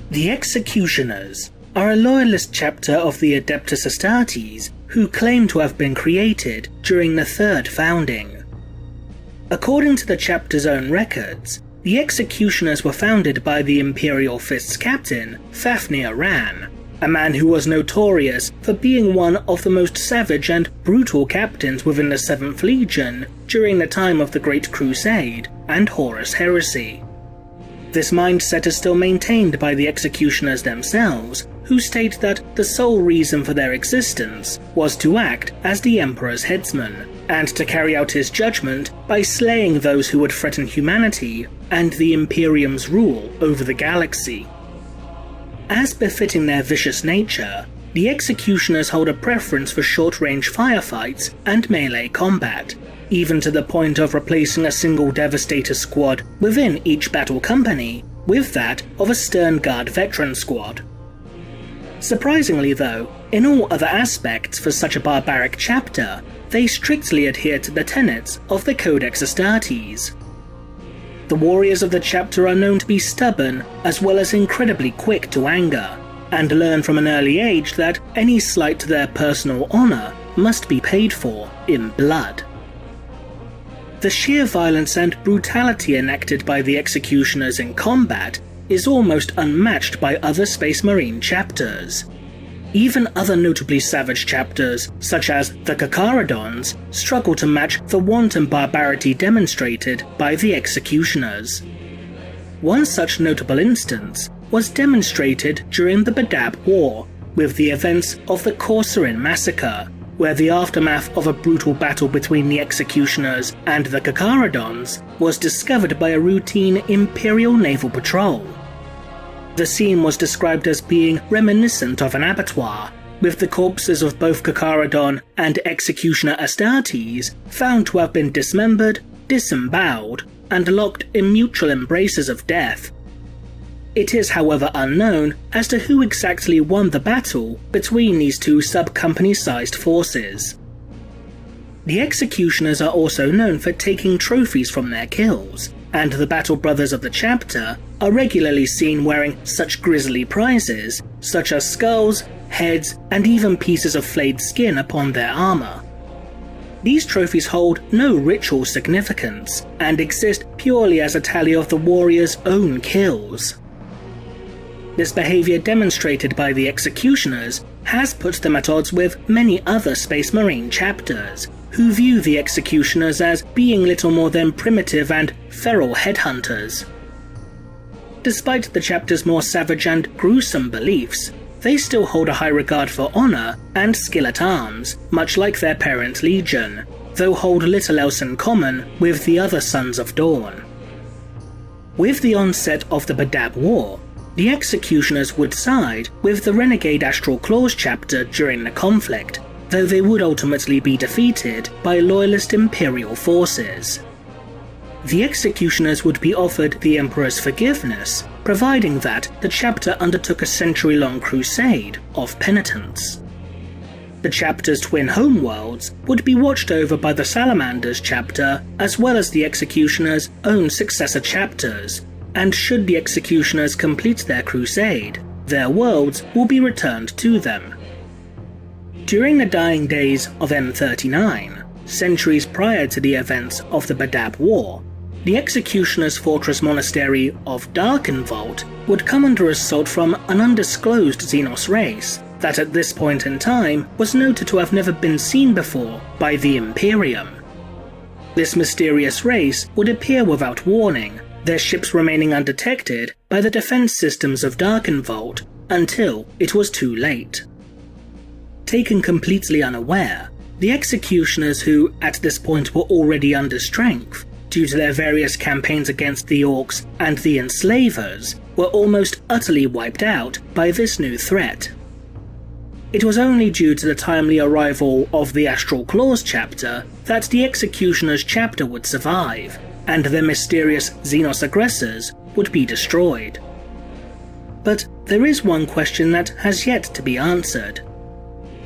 The Executioners are a loyalist chapter of the Adeptus Astartes who claim to have been created during the Third Founding. According to the chapter's own records, the Executioners were founded by the Imperial Fist's captain, Fafnir Rann, a man who was notorious for being one of the most savage and brutal captains within the 7th Legion during the time of the Great Crusade and Horus Heresy. This mindset is still maintained by the Executioners themselves, who state that the sole reason for their existence was to act as the Emperor's headsman, and to carry out his judgment by slaying those who would threaten humanity and the Imperium's rule over the galaxy. As befitting their vicious nature, the Executioners hold a preference for short-range firefights and melee combat, even to the point of replacing a single Devastator squad within each battle company with that of a Stern Guard veteran squad. Surprisingly though, in all other aspects for such a barbaric chapter, they strictly adhere to the tenets of the Codex Astartes. The warriors of the chapter are known to be stubborn as well as incredibly quick to anger, and learn from an early age that any slight to their personal honor must be paid for in blood. The sheer violence and brutality enacted by the Executioners in combat is almost unmatched by other Space Marine chapters. Even other notably savage chapters, such as the Kakaradons, struggle to match the wanton barbarity demonstrated by the Executioners. One such notable instance was demonstrated during the Badab War, with the events of the Corsarin Massacre, where the aftermath of a brutal battle between the Executioners and the Kakaradons was discovered by a routine Imperial naval patrol. The scene was described as being reminiscent of an abattoir, with the corpses of both Kakaradon and Executioner Astartes found to have been dismembered, disemboweled, and locked in mutual embraces of death. It is however unknown as to who exactly won the battle between these two sub-company-sized forces. The Executioners are also known for taking trophies from their kills, and the Battle Brothers of the chapter are regularly seen wearing such grisly prizes, such as skulls, heads, and even pieces of flayed skin upon their armor. These trophies hold no ritual significance, and exist purely as a tally of the warrior's own kills. This behavior demonstrated by the Executioners has put them at odds with many other Space Marine chapters, who view the Executioners as being little more than primitive and feral headhunters. Despite the chapter's more savage and gruesome beliefs, they still hold a high regard for honor and skill at arms, much like their parent Legion, though hold little else in common with the other Sons of Dawn. With the onset of the Badab War, the Executioners would side with the Renegade Astral Claws chapter during the conflict, though they would ultimately be defeated by loyalist Imperial forces. The Executioners would be offered the Emperor's forgiveness, providing that the chapter undertook a century-long crusade of penitence. The chapter's twin homeworlds would be watched over by the Salamanders chapter as well as the Executioners' own successor chapters, and should the Executioners complete their crusade, their worlds will be returned to them. During the dying days of M39, centuries prior to the events of the Badab War, the Executioners' fortress monastery of Darkenvault would come under assault from an undisclosed Xenos race that at this point in time was noted to have never been seen before by the Imperium. This mysterious race would appear without warning, their ships remaining undetected by the defense systems of Darkenvault until it was too late. Taken completely unaware, the Executioners, who at this point were already under strength due to their various campaigns against the Orcs and the Enslavers, were almost utterly wiped out by this new threat. It was only due to the timely arrival of the Astral Claws chapter that the Executioners chapter would survive, and their mysterious Xenos aggressors would be destroyed. But there is one question that has yet to be answered.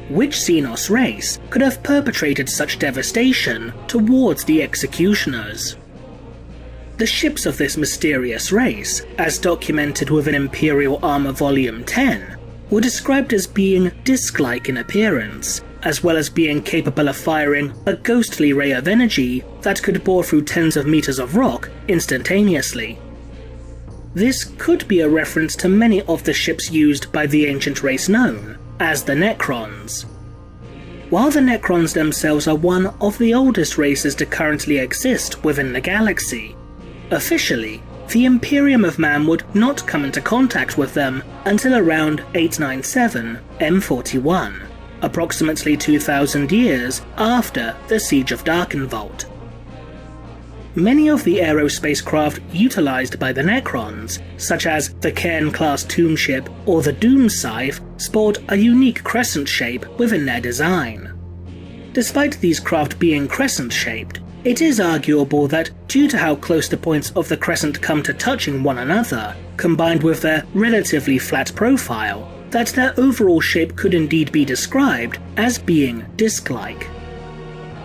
Which Xenos race could have perpetrated such devastation towards the Executioners? the ships of this mysterious race, as documented within Imperial Armor Volume 10, were described as being disc-like in appearance, as well as being capable of firing a ghostly ray of energy that could bore through tens of meters of rock instantaneously. This could be a reference to many of the ships used by the ancient race known as the Necrons. While the Necrons themselves are one of the oldest races to currently exist within the galaxy, officially, the Imperium of Man would not come into contact with them until around 897 M41, approximately 2,000 years after the Siege of Darkenvault. Many of the aerospace craft utilized by the Necrons, such as the Cairn-class tomb ship or the Doom Scythe, sport a unique crescent shape within their design. Despite these craft being crescent-shaped, it is arguable that due to how close the points of the crescent come to touching one another, combined with their relatively flat profile, that their overall shape could indeed be described as being disc-like.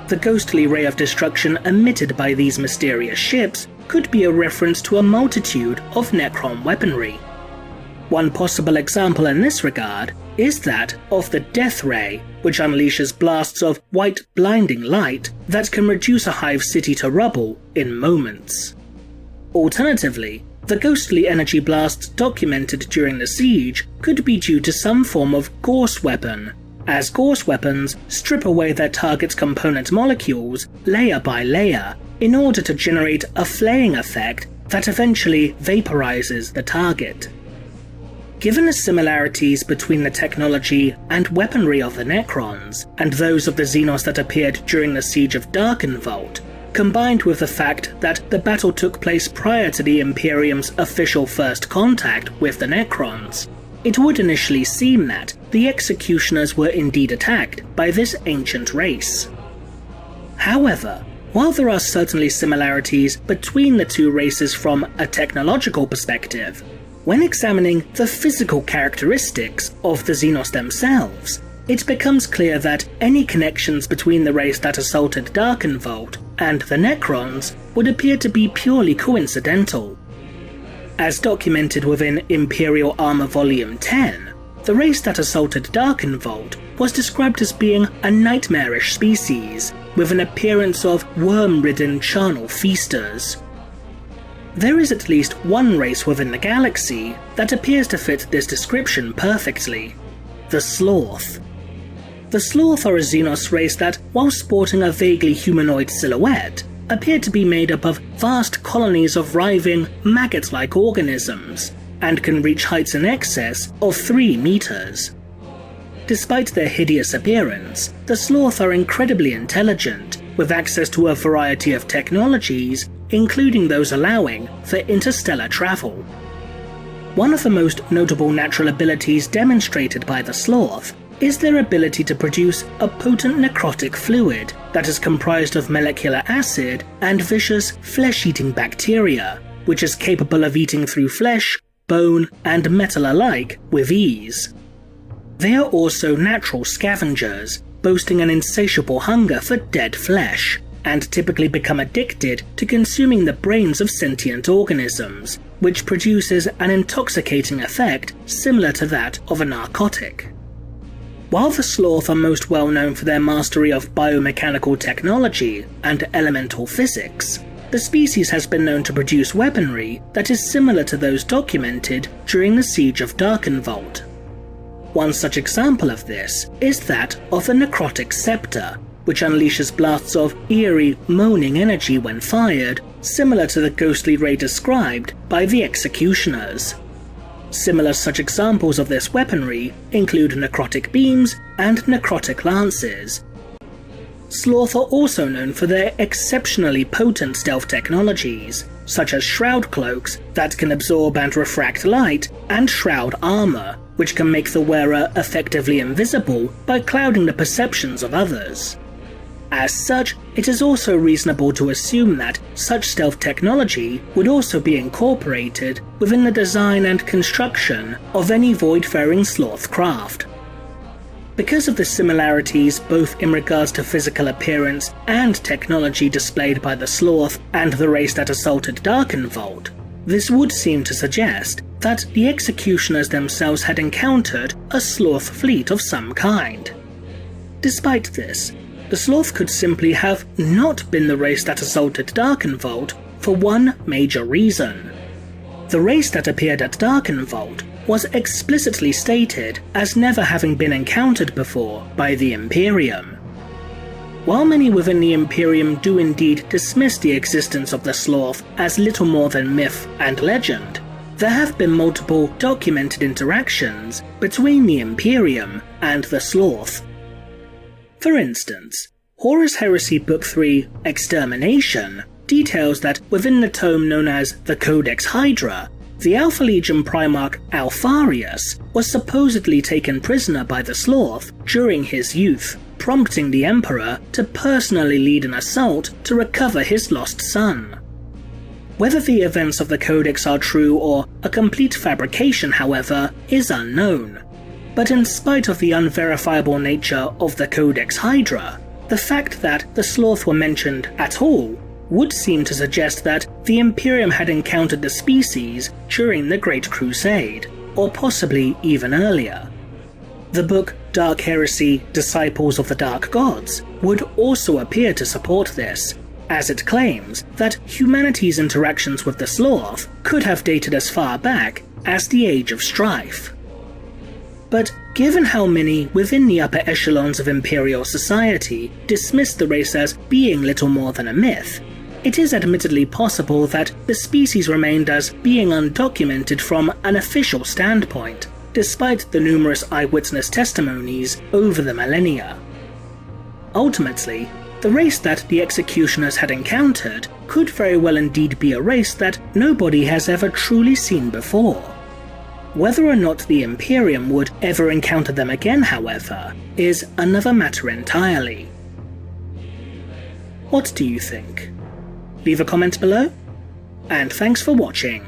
The ghostly ray of destruction emitted by these mysterious ships could be a reference to a multitude of Necron weaponry. One possible example in this regard is that of the Death Ray, which unleashes blasts of white blinding light that can reduce a hive city to rubble in moments. Alternatively, the ghostly energy blasts documented during the siege could be due to some form of Gorse weapon, as Gorse weapons strip away their target's component molecules layer by layer in order to generate a flaying effect that eventually vaporizes the target. Given the similarities between the technology and weaponry of the Necrons and those of the Xenos that appeared during the Siege of Darkenvault, combined with the fact that the battle took place prior to the Imperium's official first contact with the Necrons, it would initially seem that the Executioners were indeed attacked by this ancient race. However, while there are certainly similarities between the two races from a technological perspective, when examining the physical characteristics of the Xenos themselves, it becomes clear that any connections between the race that assaulted Darkenvault and the Necrons would appear to be purely coincidental. As documented within Imperial Armor Volume 10, the race that assaulted Darkenvault was described as being a nightmarish species, with an appearance of worm-ridden charnel feasters. There is at least one race within the galaxy that appears to fit this description perfectly: the Sloth. The Sloth are a Xenos race that, while sporting a vaguely humanoid silhouette, appear to be made up of vast colonies of writhing, maggot-like organisms, and can reach heights in excess of 3 meters. Despite their hideous appearance, the Sloth are incredibly intelligent, with access to a variety of technologies, including those allowing for interstellar travel. One of the most notable natural abilities demonstrated by the Sloth is their ability to produce a potent necrotic fluid that is comprised of molecular acid and vicious flesh-eating bacteria, which is capable of eating through flesh, bone, and metal alike with ease. They are also natural scavengers, boasting an insatiable hunger for dead flesh, and typically become addicted to consuming the brains of sentient organisms, which produces an intoxicating effect similar to that of a narcotic. While the Sloth are most well known for their mastery of biomechanical technology and elemental physics, the species has been known to produce weaponry that is similar to those documented during the Siege of Darkenvault. One such example of this is that of the Necrotic Scepter, which unleashes blasts of eerie, moaning energy when fired, similar to the ghostly ray described by the Executioners. Similar such examples of this weaponry include necrotic beams and necrotic lances. Sloth are also known for their exceptionally potent stealth technologies, such as shroud cloaks that can absorb and refract light, and shroud armor, which can make the wearer effectively invisible by clouding the perceptions of others. As such, it is also reasonable to assume that such stealth technology would also be incorporated within the design and construction of any void-faring Sloth craft. Because of the similarities both in regards to physical appearance and technology displayed by the Sloth and the race that assaulted Darkenvault, this would seem to suggest that the executioners themselves had encountered a Sloth fleet of some kind. Despite this, the Sloth could simply have not been the race that assaulted Darkenvault for one major reason. The race that appeared at Darkenvault was explicitly stated as never having been encountered before by the Imperium. While many within the Imperium do indeed dismiss the existence of the Sloth as little more than myth and legend, there have been multiple documented interactions between the Imperium and the Sloth. For instance, Horus Heresy Book 3, Extermination, details that within the tome known as the Codex Hydra, the Alpha Legion Primarch Alpharius was supposedly taken prisoner by the Sloth during his youth, prompting the Emperor to personally lead an assault to recover his lost son. Whether the events of the Codex are true or a complete fabrication, however, is unknown. But in spite of the unverifiable nature of the Codex Hydra, the fact that the Sloth were mentioned at all would seem to suggest that the Imperium had encountered the species during the Great Crusade, or possibly even earlier. The book Dark Heresy: Disciples of the Dark Gods would also appear to support this, as it claims that humanity's interactions with the Sloth could have dated as far back as the Age of Strife. But given how many within the upper echelons of Imperial society dismissed the race as being little more than a myth, it is admittedly possible that the species remained as being undocumented from an official standpoint, despite the numerous eyewitness testimonies over the millennia. Ultimately, the race that the executioners had encountered could very well indeed be a race that nobody has ever truly seen before. Whether or not the Imperium would ever encounter them again, however, is another matter entirely. What do you think? Leave a comment below, and thanks for watching.